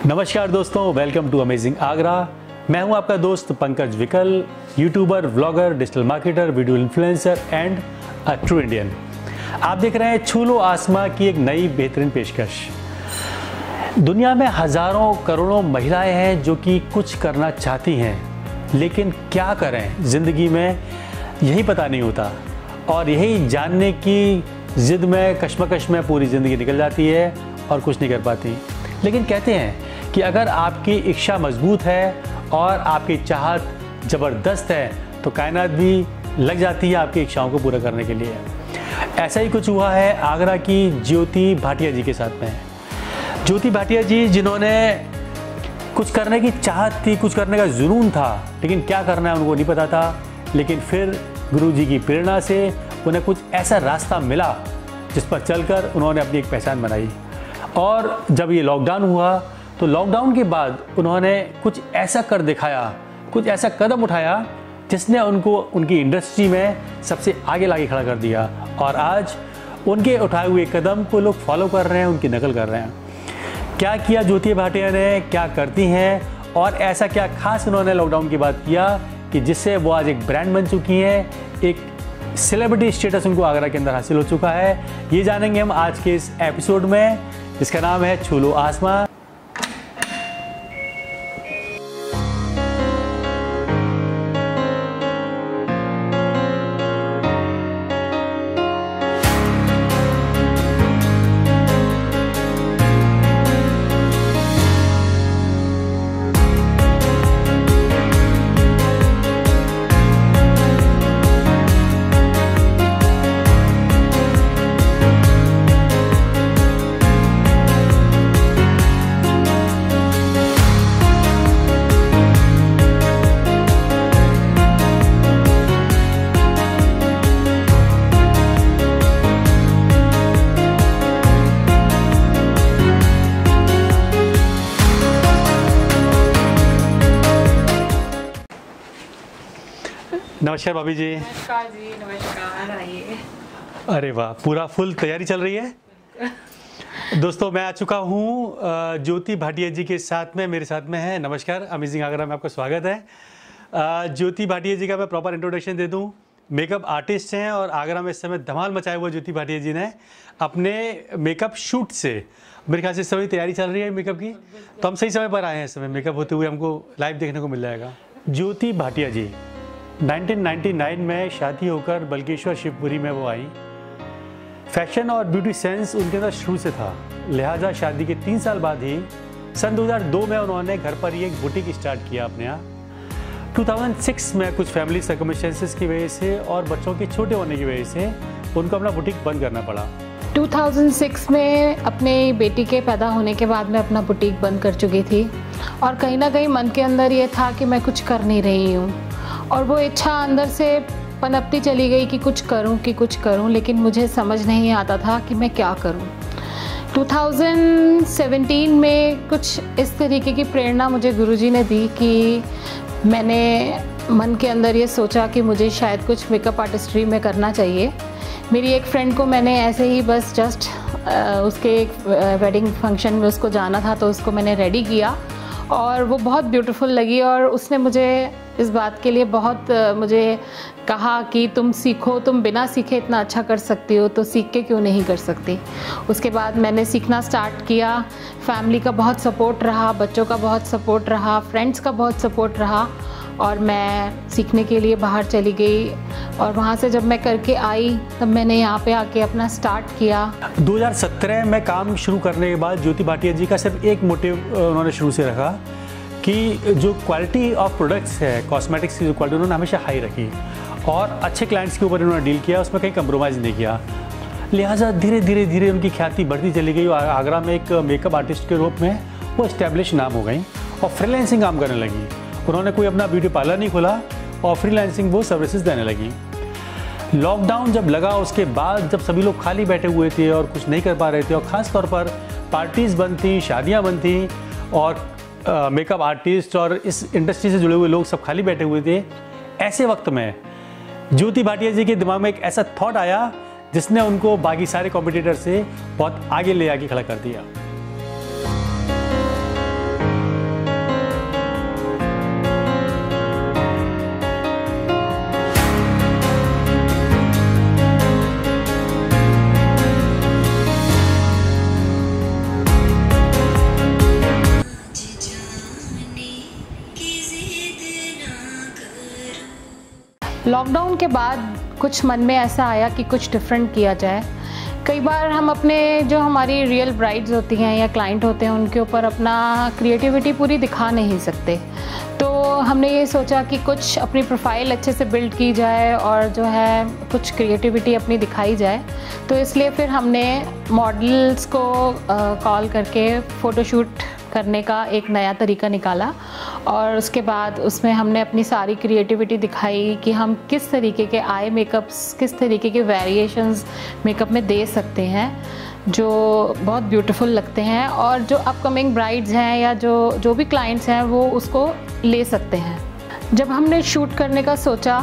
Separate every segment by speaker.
Speaker 1: नमस्कार दोस्तों, welcome to amazing Agra. मैं हूं आपका दोस्त पंकज विकल, YouTuber, vlogger, digital marketer, video influencer and a true Indian. आप देख रहे हैं छू लो आसमां की एक नई बेहतरीन पेशकश। दुनिया में हजारों करोड़ों महिलाएं हैं जो कि कुछ करना चाहती हैं, लेकिन क्या करें ज़िंदगी में यही पता नहीं होता और यही जानने की ज़िद में, कश्मकश में पूरी ज़िंदगी निकल जाती है और कुछ नहीं कर पाती। लेकिन कहते हैं कि अगर आपकी इच्छा मजबूत है और आपकी चाहत ज़बरदस्त है तो कायनात भी लग जाती है आपकी इच्छाओं को पूरा करने के लिए। ऐसा ही कुछ हुआ है आगरा की ज्योति भाटिया जी के साथ में। ज्योति भाटिया जी, जिन्होंने कुछ करने की चाहत थी, कुछ करने का जुनून था, लेकिन क्या करना है उनको नहीं पता था। लेकिन फिर गुरुजी की प्रेरणा से उन्हें कुछ ऐसा रास्ता मिला जिस पर चलकर उन्होंने अपनी एक पहचान बनाई। और जब ये लॉकडाउन हुआ तो लॉकडाउन के बाद उन्होंने कुछ ऐसा कर दिखाया, कुछ ऐसा कदम उठाया जिसने उनको उनकी इंडस्ट्री में सबसे आगे लाके खड़ा कर दिया। और आज उनके उठाए हुए कदम को लोग फॉलो कर रहे हैं, उनकी नकल कर रहे हैं। क्या किया ज्योति भाटिया ने, क्या करती हैं और ऐसा क्या खास उन्होंने लॉकडाउन के बाद किया कि जिससे वो आज एक ब्रांड बन चुकी हैं, एक सेलिब्रिटी स्टेटस उनको आगरा के अंदर हासिल हो चुका है। ये जानेंगे हम आज के इस एपिसोड में, जिसका नाम है छू लो आसमां। नमस्कार भाभी जी।
Speaker 2: नमस्कार जी, नमस्कार। आइए।
Speaker 1: अरे वाह, पूरा फुल तैयारी चल रही है। दोस्तों, मैं आ चुका हूँ ज्योति भाटिया जी के साथ में, मेरे साथ में है। नमस्कार, अमेजिंग आगरा में आपका स्वागत है। ज्योति भाटिया जी का मैं प्रॉपर इंट्रोडक्शन दे दूँ। मेकअप आर्टिस्ट हैं और आगरा में इस समय धमाल मचाया हुआ ज्योति भाटिया जी ने अपने मेकअप शूट से। मेरे ख्याल से इस समय तैयारी चल रही है मेकअप की, तो हम सही समय पर आए हैं। इस समय मेकअप होते हुए हमको लाइव देखने को मिल जाएगा। ज्योति भाटिया जी 1999 में शादी होकर बल्केश्वर शिवपुरी में वो आई। फैशन और ब्यूटी सेंस उनके अंदर शुरू से था, लिहाजा शादी के 3 साल बाद ही सन 2002 में उन्होंने घर पर ही एक बुटीक स्टार्ट किया अपने यहाँ। 2006 में कुछ फैमिली सर्कमस्टेंसेस की वजह से और बच्चों के छोटे होने की वजह से उनको अपना बुटीक बंद करना पड़ा।
Speaker 2: 2006 में अपने बेटी के पैदा होने के बाद मैं अपना बुटीक बंद कर चुकी थी और कहीं ना कहीं मन के अंदर ये था कि मैं कुछ कर नहीं रही हूँ और वो इच्छा अंदर से पनपती चली गई कि कुछ करूं, लेकिन मुझे समझ नहीं आता था कि मैं क्या करूं। 2017 में कुछ इस तरीके की प्रेरणा मुझे गुरुजी ने दी कि मैंने मन के अंदर ये सोचा कि मुझे शायद कुछ मेकअप आर्टिस्ट्री में करना चाहिए। मेरी एक फ्रेंड को मैंने ऐसे ही बस जस्ट उसके एक वेडिंग फंक्शन में उसको जाना था तो उसको मैंने रेडी किया और वो बहुत ब्यूटीफुल लगी और उसने मुझे इस बात के लिए बहुत मुझे कहा कि तुम सीखो, तुम बिना सीखे इतना अच्छा कर सकती हो तो सीख के क्यों नहीं कर सकती। उसके बाद मैंने सीखना स्टार्ट किया। फैमिली का बहुत सपोर्ट रहा, बच्चों का बहुत सपोर्ट रहा, फ्रेंड्स का बहुत सपोर्ट रहा और मैं सीखने के लिए बाहर चली गई और वहाँ से जब मैं करके आई तब मैंने यहाँ पे आके अपना स्टार्ट किया।
Speaker 1: 2017 में काम शुरू करने के बाद ज्योति भाटिया जी का सिर्फ एक मोटिव उन्होंने शुरू से रखा कि जो क्वालिटी ऑफ प्रोडक्ट्स है, कॉस्मेटिक्स की जो क्वालिटी उन्होंने हमेशा हाई रखी और अच्छे क्लाइंट्स के ऊपर उन्होंने डील किया, उसमें कहीं कंप्रोमाइज़ नहीं किया। लिहाजा धीरे धीरे उनकी ख्याति बढ़ती चली गई और आगरा में एक मेकअप आर्टिस्ट के रूप में वो इस्टेब्लिश नाम हो गई और फ्रीलांसिंग काम करने लगी। उन्होंने कोई अपना ब्यूटी पार्लर नहीं खोला और फ्रीलांसिंग वो सर्विसेज देने लगी। लॉकडाउन जब लगा उसके बाद, जब सभी लोग खाली बैठे हुए थे और कुछ नहीं कर पा रहे थे और ख़ास तौर पर पार्टीज़ बंद थी, शादियाँ बंद थी और मेकअप आर्टिस्ट और इस इंडस्ट्री से जुड़े हुए लोग सब खाली बैठे हुए थे, ऐसे वक्त में ज्योति भाटिया जी के दिमाग में एक ऐसा थॉट आया जिसने उनको बाकी सारे कॉम्पिटिटर से बहुत आगे ले आके खड़ा कर दिया।
Speaker 2: लॉकडाउन के बाद कुछ मन में ऐसा आया कि कुछ डिफरेंट किया जाए। कई बार हम अपने जो हमारी रियल ब्राइड्स होती हैं या क्लाइंट होते हैं उनके ऊपर अपना क्रिएटिविटी पूरी दिखा नहीं सकते, तो हमने ये सोचा कि कुछ अपनी प्रोफाइल अच्छे से बिल्ड की जाए और जो है कुछ क्रिएटिविटी अपनी दिखाई जाए। तो इसलिए फिर हमने मॉडल्स को कॉल करके फ़ोटोशूट करने का एक नया तरीका निकाला और उसके बाद उसमें हमने अपनी सारी क्रिएटिविटी दिखाई कि हम किस तरीके के आई मेकअप्स, किस तरीके के वेरिएशंस मेकअप में दे सकते हैं जो बहुत ब्यूटीफुल लगते हैं और जो अपकमिंग ब्राइड्स हैं या जो भी क्लाइंट्स हैं वो उसको ले सकते हैं। जब हमने शूट करने का सोचा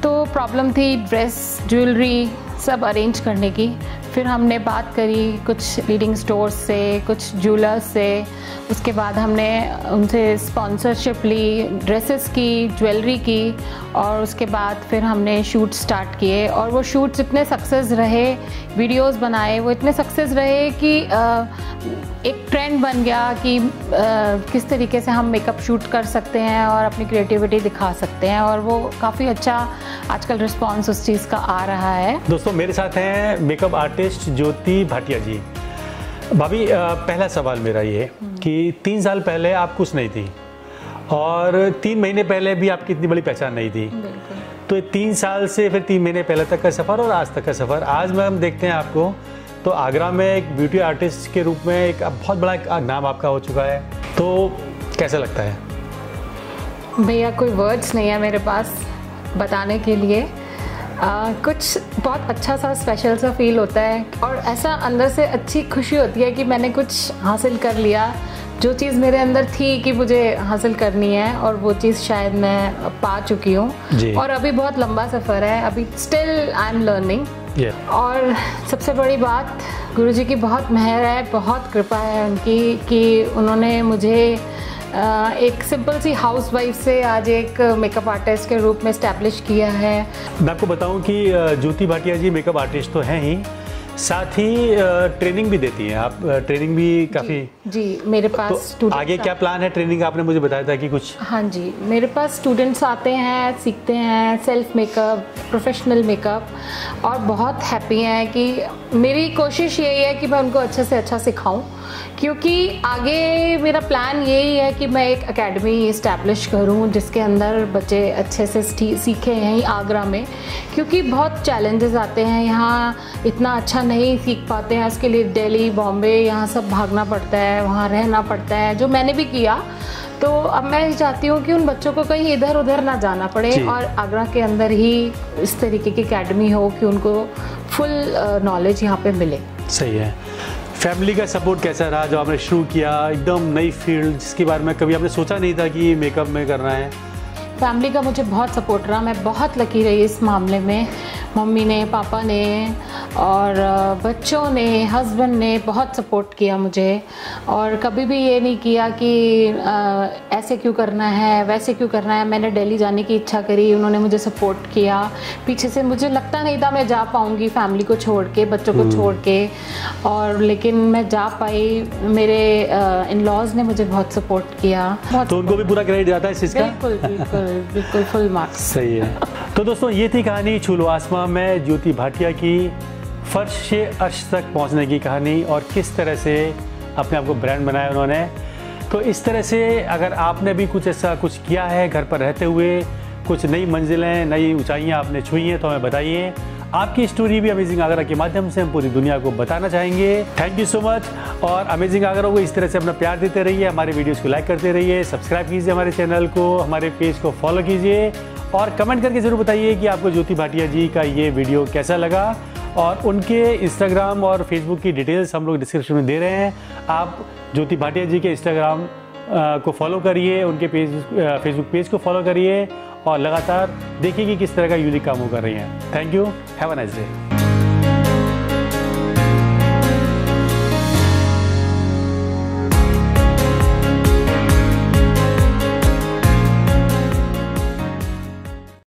Speaker 2: तो प्रॉब्लम थी ड्रेस, ज्वेलरी सब अरेंज करने की। फिर हमने बात करी कुछ लीडिंग स्टोर्स से, कुछ ज्वेलर्स से, उसके बाद हमने उनसे स्पॉन्सरशिप ली, ड्रेसेस की, ज्वेलरी की और उसके बाद फिर हमने शूट स्टार्ट किए और वो शूट्स इतने सक्सेस रहे, वीडियोस बनाए वो इतने सक्सेस रहे कि एक ट्रेंड बन गया कि किस तरीके से हम मेकअप शूट कर सकते हैं और अपनी क्रिएटिविटी दिखा सकते हैं और वो काफ़ी अच्छा आजकल रिस्पॉन्स उस चीज़ का आ रहा है।
Speaker 1: दोस्तों मेरे साथ हैं मेकअप आर्टिस्ट ज्योति भाटिया जी। भाभी पहला सवाल मेरा ये कि 3 साल पहले आप कुछ नहीं थी और 3 महीने पहले भी आपकी इतनी बड़ी पहचान नहीं थी, तो 3 साल से फिर 3 महीने पहले तक का सफ़र और आज तक का सफ़र, आज में हम देखते हैं आपको तो आगरा में एक ब्यूटी आर्टिस्ट के रूप में एक बहुत बड़ा एक नाम आपका हो चुका है, तो कैसा लगता है?
Speaker 2: भैया कोई वर्ड्स नहीं है मेरे पास बताने के लिए। कुछ बहुत अच्छा सा स्पेशल सा फील होता है और ऐसा अंदर से अच्छी खुशी होती है कि मैंने कुछ हासिल कर लिया, जो चीज़ मेरे अंदर थी कि मुझे हासिल करनी है और वो चीज़ शायद मैं पा चुकी हूँ। और अभी बहुत लंबा सफ़र है, अभी स्टिल आई एम लर्निंग। और सबसे बड़ी बात गुरुजी की बहुत मेहर है, बहुत कृपा है उनकी कि उन्होंने मुझे एक सिंपल सी हाउसवाइफ से आज एक मेकअप आर्टिस्ट के रूप में एस्टैब्लिश किया है।
Speaker 1: मैं आपको बताऊं कि ज्योति भाटिया जी मेकअप आर्टिस्ट तो हैं ही, साथ ही ट्रेनिंग भी देती हैं आप, ट्रेनिंग भी काफ़ी।
Speaker 2: जी मेरे पास
Speaker 1: तो आगे क्या प्लान है ट्रेनिंग? आपने मुझे बताया था कि कुछ।
Speaker 2: हाँ जी, मेरे पास स्टूडेंट्स आते हैं, सीखते हैं सेल्फ मेकअप, प्रोफेशनल मेकअप और बहुत हैप्पी हैं कि मेरी कोशिश यही है कि मैं उनको अच्छे से अच्छा सिखाऊं, क्योंकि आगे मेरा प्लान यही है कि मैं एक एकेडमी इस्टेब्लिश करूं जिसके अंदर बच्चे अच्छे से सीखें यहीं आगरा में, क्योंकि बहुत चैलेंजेस आते हैं यहाँ, इतना अच्छा नहीं सीख पाते हैं, उसके लिए दिल्ली, बॉम्बे यहाँ सब भागना पड़ता है, वहाँ रहना पड़ता है, जो मैंने भी किया। तो अब मैं चाहती हूँ कि उन बच्चों को कहीं इधर उधर ना जाना पड़े और आगरा के अंदर ही इस तरीके की एकेडमी हो कि उनको फुल नॉलेज यहाँ पे मिले।
Speaker 1: सही है। फैमिली का सपोर्ट कैसा रहा जब आपने शुरू किया, एकदम नई फील्ड जिसके बारे में कभी आपने सोचा नहीं था कि मेकअप में करना है?
Speaker 2: फैमिली का मुझे बहुत सपोर्ट रहा, मैं बहुत लकी रही इस मामले में। मम्मी ने, पापा ने और बच्चों ने, हस्बैंड ने बहुत सपोर्ट किया मुझे और कभी भी ये नहीं किया कि ऐसे क्यों करना है, वैसे क्यों करना है। मैंने दिल्ली जाने की इच्छा करी, उन्होंने मुझे सपोर्ट किया। पीछे से मुझे लगता नहीं था मैं जा पाऊँगी फैमिली को छोड़ के, बच्चों को छोड़ के, और लेकिन मैं जा पाई। मेरे इन लॉज ने मुझे बहुत सपोर्ट किया।
Speaker 1: तो उनको भी पूरा क्रेडिट जाता है इस चीज़ का?
Speaker 2: बिल्कुल बिल्कुल बिल्कुल, फुल मार्क्स।
Speaker 1: सही है। तो दोस्तों ये थी कहानी छू लो आसमां में ज्योति भाटिया की फर्श से अर्श तक पहुंचने की कहानी और किस तरह से अपने आप को ब्रांड बनाया उन्होंने। तो इस तरह से अगर आपने भी कुछ ऐसा कुछ किया है घर पर रहते हुए, कुछ नई मंजिलें, नई ऊंचाइयां आपने छुई हैं, तो हमें बताइए। आपकी स्टोरी भी अमेजिंग आगरा के माध्यम से हम पूरी दुनिया को बताना चाहेंगे। Thank you so much. और अमेजिंग आगरा को इस तरह से अपना प्यार देते रहिए, हमारे वीडियोस को लाइक करते रहिए, सब्सक्राइब कीजिए हमारे चैनल को, हमारे पेज को फॉलो कीजिए और कमेंट करके ज़रूर बताइए कि आपको ज्योति भाटिया जी का ये वीडियो कैसा लगा। और उनके इंस्टाग्राम और फेसबुक की डिटेल्स हम लोग डिस्क्रिप्शन में दे रहे हैं। आप ज्योति भाटिया जी के इंस्टाग्राम को फॉलो करिए, उनके फेसबुक पेज को फॉलो करिए और लगातार देखिए कि किस तरह का यूनिक काम वो कर रही हैं। Thank you, have a nice day.